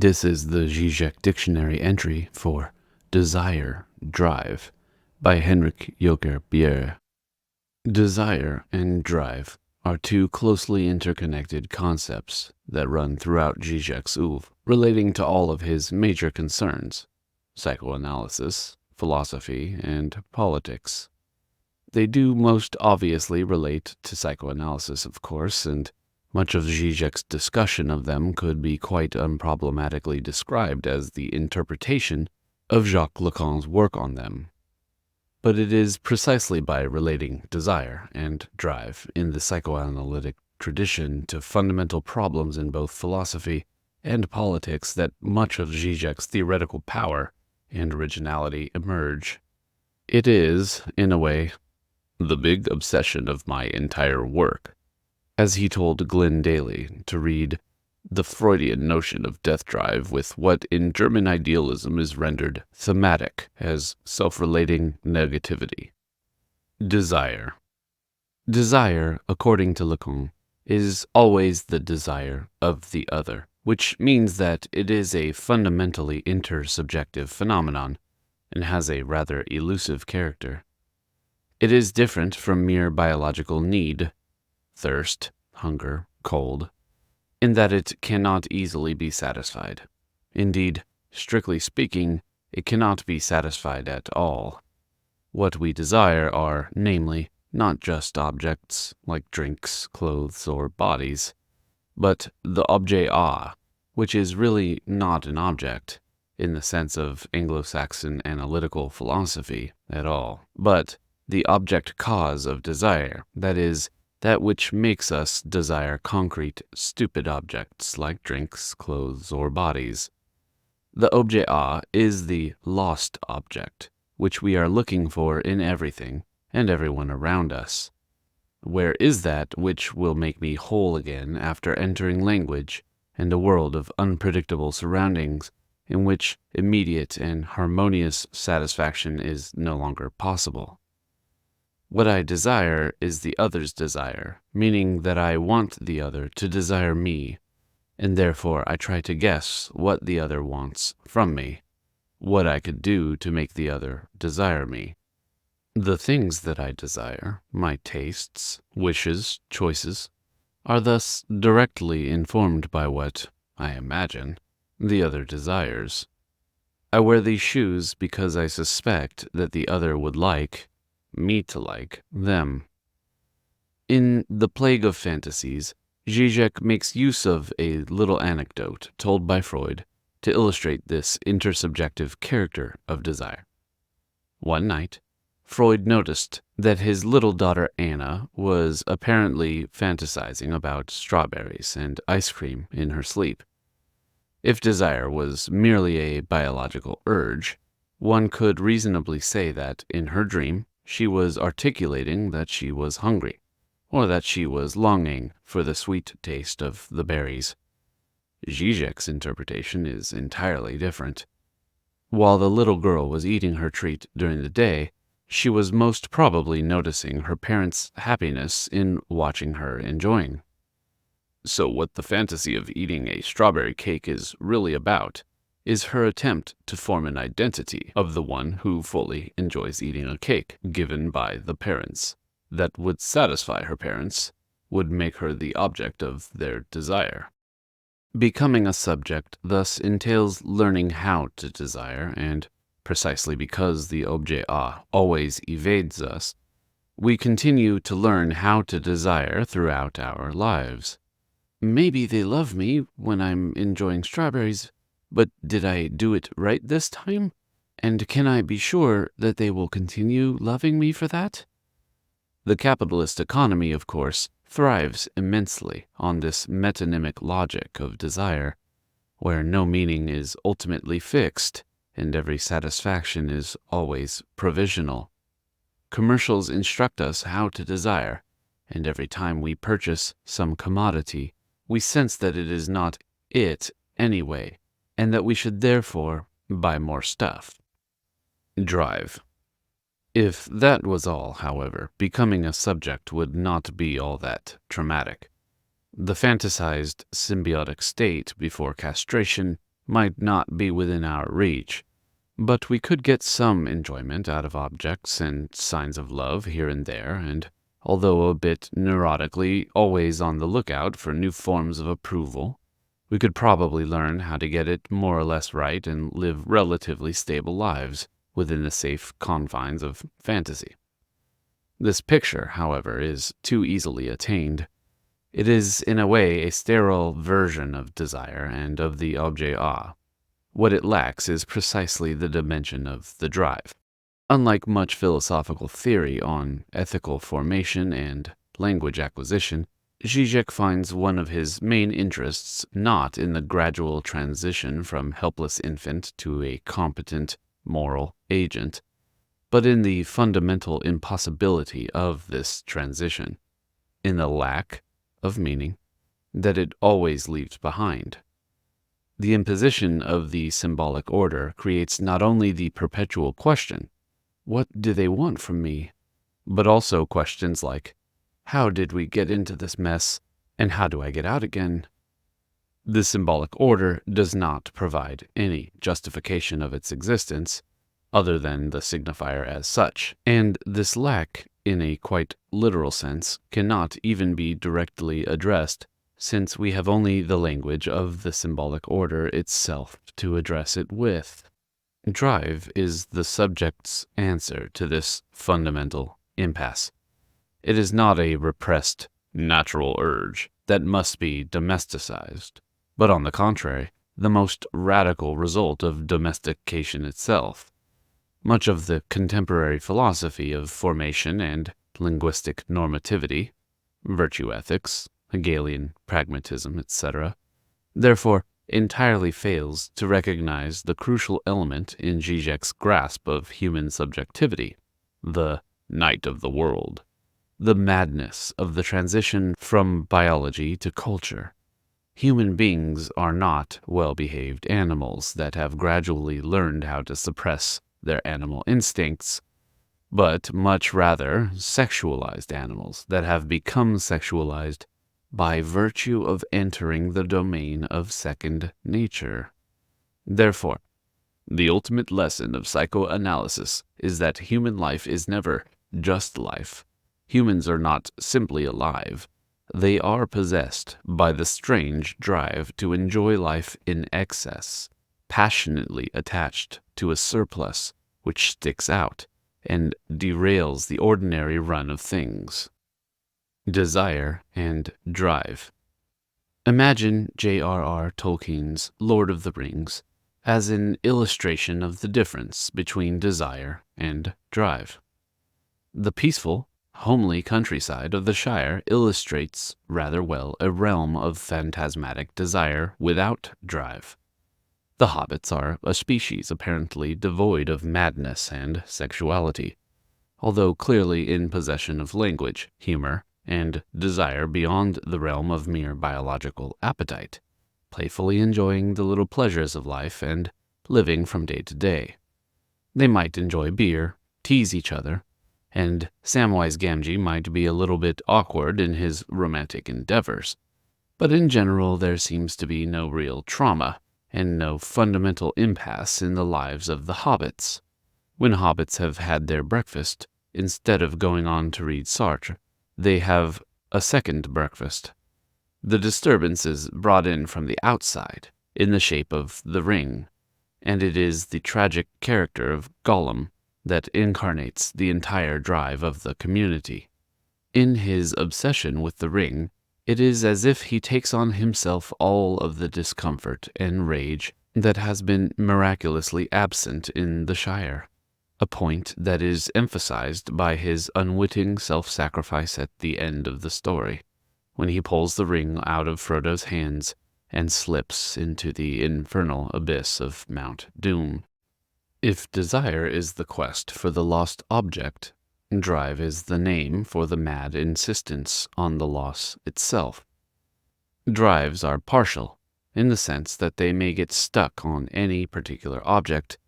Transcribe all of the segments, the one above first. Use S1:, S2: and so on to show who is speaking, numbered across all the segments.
S1: This is the Žižek Dictionary entry for desire, drive, by Henrik Jøker Bjerre. Desire and drive are two closely interconnected concepts that run throughout Žižek's oeuvre, relating to all of his major concerns: psychoanalysis, philosophy, and politics. They do most obviously relate to psychoanalysis, of course, and much of Žižek's discussion of them could be quite unproblematically described as the interpretation of Jacques Lacan's work on them. But it is precisely by relating desire and drive in the psychoanalytic tradition to fundamental problems in both philosophy and politics that much of Žižek's theoretical power and originality emerge. It is, in a way, the big obsession of my entire work. As he told Glenn Daly to read the Freudian notion of death drive with what in German idealism is rendered thematic as self-relating negativity. Desire. Desire, according to Lacan, is always the desire of the other, which means that it is a fundamentally intersubjective phenomenon and has a rather elusive character. It is different from mere biological need, thirst, hunger, cold, in that it cannot easily be satisfied. Indeed, strictly speaking, it cannot be satisfied at all. What we desire are, namely, not just objects like drinks, clothes, or bodies, but the objet a, which is really not an object, in the sense of Anglo-Saxon analytical philosophy at all, but the object cause of desire, that is, that which makes us desire concrete, stupid objects like drinks, clothes, or bodies. The objet a is the lost object, which we are looking for in everything and everyone around us. Where is that which will make me whole again after entering language and a world of unpredictable surroundings in which immediate and harmonious satisfaction is no longer possible? What I desire is the other's desire, meaning that I want the other to desire me, and therefore I try to guess what the other wants from me, what I could do to make the other desire me. The things that I desire, my tastes, wishes, choices, are thus directly informed by what, I imagine, the other desires. I wear these shoes because I suspect that the other would like me to like them. In The Plague of Fantasies, Žižek makes use of a little anecdote told by Freud to illustrate this intersubjective character of desire. One night, Freud noticed that his little daughter Anna was apparently fantasizing about strawberries and ice cream in her sleep. If desire was merely a biological urge, one could reasonably say that in her dream she was articulating that she was hungry, or that she was longing for the sweet taste of the berries. Žižek's interpretation is entirely different. While the little girl was eating her treat during the day, she was most probably noticing her parents' happiness in watching her enjoying. So what the fantasy of eating a strawberry cake is really about is her attempt to form an identity of the one who fully enjoys eating a cake given by the parents that would satisfy her parents, would make her the object of their desire. Becoming a subject thus entails learning how to desire, and precisely because the objet a always evades us, we continue to learn how to desire throughout our lives. Maybe they love me when I'm enjoying strawberries, but did I do it right this time? And can I be sure that they will continue loving me for that? The capitalist economy, of course, thrives immensely on this metonymic logic of desire, where no meaning is ultimately fixed and every satisfaction is always provisional. Commercials instruct us how to desire, and every time we purchase some commodity, we sense that it is not it anyway, and that we should therefore buy more stuff. Drive. If that was all, however, becoming a subject would not be all that traumatic. The fantasized symbiotic state before castration might not be within our reach, but we could get some enjoyment out of objects and signs of love here and there, and although a bit neurotically always on the lookout for new forms of approval, we could probably learn how to get it more or less right and live relatively stable lives within the safe confines of fantasy. This picture, however, is too easily attained. It is, in a way, a sterile version of desire and of the objet A. What it lacks is precisely the dimension of the drive. Unlike much philosophical theory on ethical formation and language acquisition, Žižek finds one of his main interests not in the gradual transition from helpless infant to a competent, moral agent, but in the fundamental impossibility of this transition, in the lack of meaning that it always leaves behind. The imposition of the symbolic order creates not only the perpetual question, "What do they want from me?" but also questions like, "How did we get into this mess, and how do I get out again?" The symbolic order does not provide any justification of its existence, other than the signifier as such, and this lack, in a quite literal sense, cannot even be directly addressed, since we have only the language of the symbolic order itself to address it with. Drive is the subject's answer to this fundamental impasse. It is not a repressed, natural urge that must be domesticized, but on the contrary, the most radical result of domestication itself. Much of the contemporary philosophy of formation and linguistic normativity, virtue ethics, Hegelian pragmatism, etc., therefore entirely fails to recognize the crucial element in Žižek's grasp of human subjectivity, the night of the world, the madness of the transition from biology to culture. Human beings are not well-behaved animals that have gradually learned how to suppress their animal instincts, but much rather sexualized animals that have become sexualized by virtue of entering the domain of second nature. Therefore, the ultimate lesson of psychoanalysis is that human life is never just life. Humans are not simply alive. They are possessed by the strange drive to enjoy life in excess, passionately attached to a surplus which sticks out and derails the ordinary run of things. Desire and drive. Imagine J.R.R. Tolkien's Lord of the Rings as an illustration of the difference between desire and drive. The peaceful, homely countryside of the Shire illustrates rather well a realm of phantasmatic desire without drive. The hobbits are a species apparently devoid of madness and sexuality, although clearly in possession of language, humor, and desire beyond the realm of mere biological appetite, playfully enjoying the little pleasures of life and living from day to day. They might enjoy beer, tease each other, and Samwise Gamgee might be a little bit awkward in his romantic endeavors, but in general there seems to be no real trauma and no fundamental impasse in the lives of the hobbits. When hobbits have had their breakfast, instead of going on to read Sartre, they have a second breakfast. The disturbance is brought in from the outside, in the shape of the ring, and it is the tragic character of Gollum that incarnates the entire drive of the community. In his obsession with the ring, it is as if he takes on himself all of the discomfort and rage that has been miraculously absent in the Shire, a point that is emphasized by his unwitting self-sacrifice at the end of the story, when he pulls the ring out of Frodo's hands and slips into the infernal abyss of Mount Doom. If desire is the quest for the lost object, drive is the name for the mad insistence on the loss itself. Drives are partial, in the sense that they may get stuck on any particular object,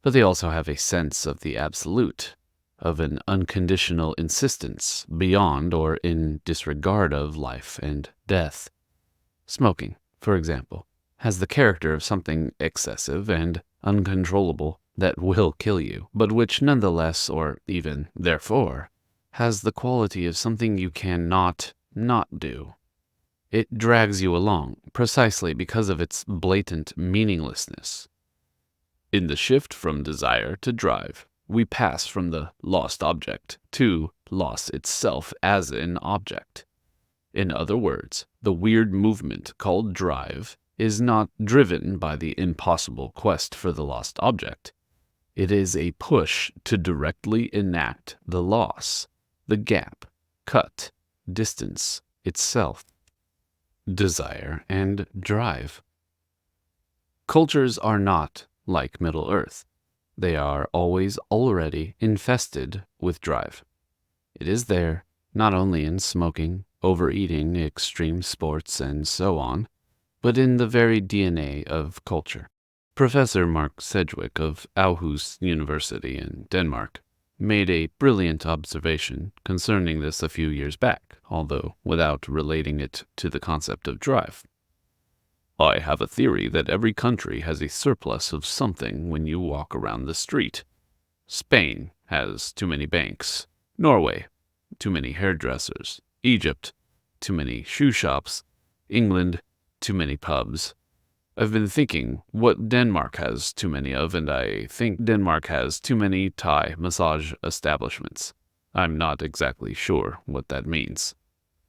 S1: but they also have a sense of the absolute, of an unconditional insistence beyond or in disregard of life and death. Smoking, for example, has the character of something excessive and uncontrollable that will kill you, but which nonetheless, or even therefore, has the quality of something you cannot not do. It drags you along, precisely because of its blatant meaninglessness. In the shift from desire to drive, we pass from the lost object to loss itself as an object. In other words, the weird movement called drive is not driven by the impossible quest for the lost object. It is a push to directly enact the loss, the gap, cut, distance itself. Desire and drive. Cultures are not like Middle Earth. They are always already infested with drive. It is there, not only in smoking, overeating, extreme sports, and so on, but in the very DNA of culture. Professor Mark Sedgwick of Aarhus University in Denmark made a brilliant observation concerning this a few years back, although without relating it to the concept of drive. I have a theory that every country has a surplus of something when you walk around the street. Spain has too many banks. Norway, too many hairdressers. Egypt, too many shoe shops. England, too many pubs. I've been thinking what Denmark has too many of, and I think Denmark has too many Thai massage establishments. I'm not exactly sure what that means.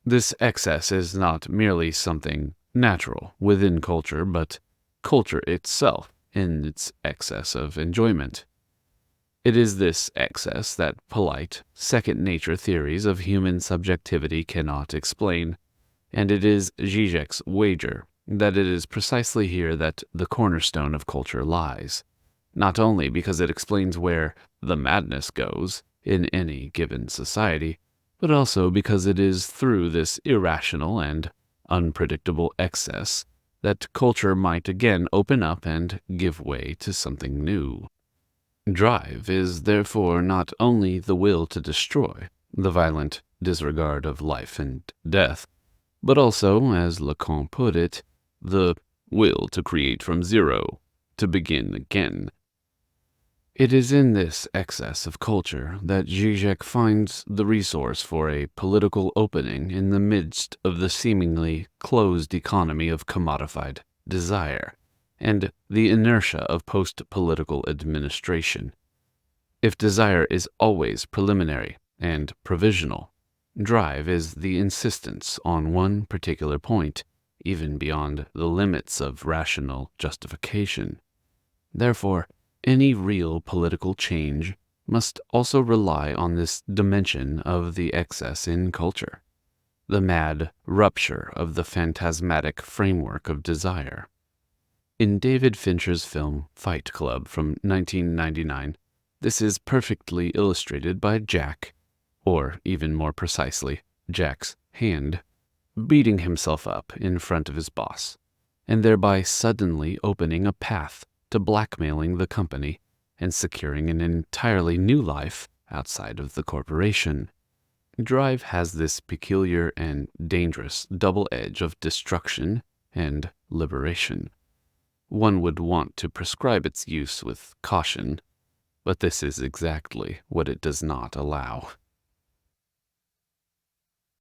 S1: This excess is not merely something natural within culture, but culture itself in its excess of enjoyment. It is this excess that polite, second-nature theories of human subjectivity cannot explain, and it is Žižek's wager that it is precisely here that the cornerstone of culture lies, not only because it explains where the madness goes in any given society, but also because it is through this irrational and unpredictable excess that culture might again open up and give way to something new. Drive is therefore not only the will to destroy, the violent disregard of life and death, but also, as Lacan put it, the will to create from zero, to begin again. It is in this excess of culture that Žižek finds the resource for a political opening in the midst of the seemingly closed economy of commodified desire and the inertia of post-political administration. If desire is always preliminary and provisional, drive is the insistence on one particular point, even beyond the limits of rational justification. Therefore, any real political change must also rely on this dimension of the excess in culture, the mad rupture of the phantasmatic framework of desire. In David Fincher's film Fight Club from 1999, this is perfectly illustrated by Jack, or even more precisely, Jack's hand, beating himself up in front of his boss, and thereby suddenly opening a path to blackmailing the company and securing an entirely new life outside of the corporation. Drive has this peculiar and dangerous double edge of destruction and liberation. One would want to prescribe its use with caution, but this is exactly what it does not allow.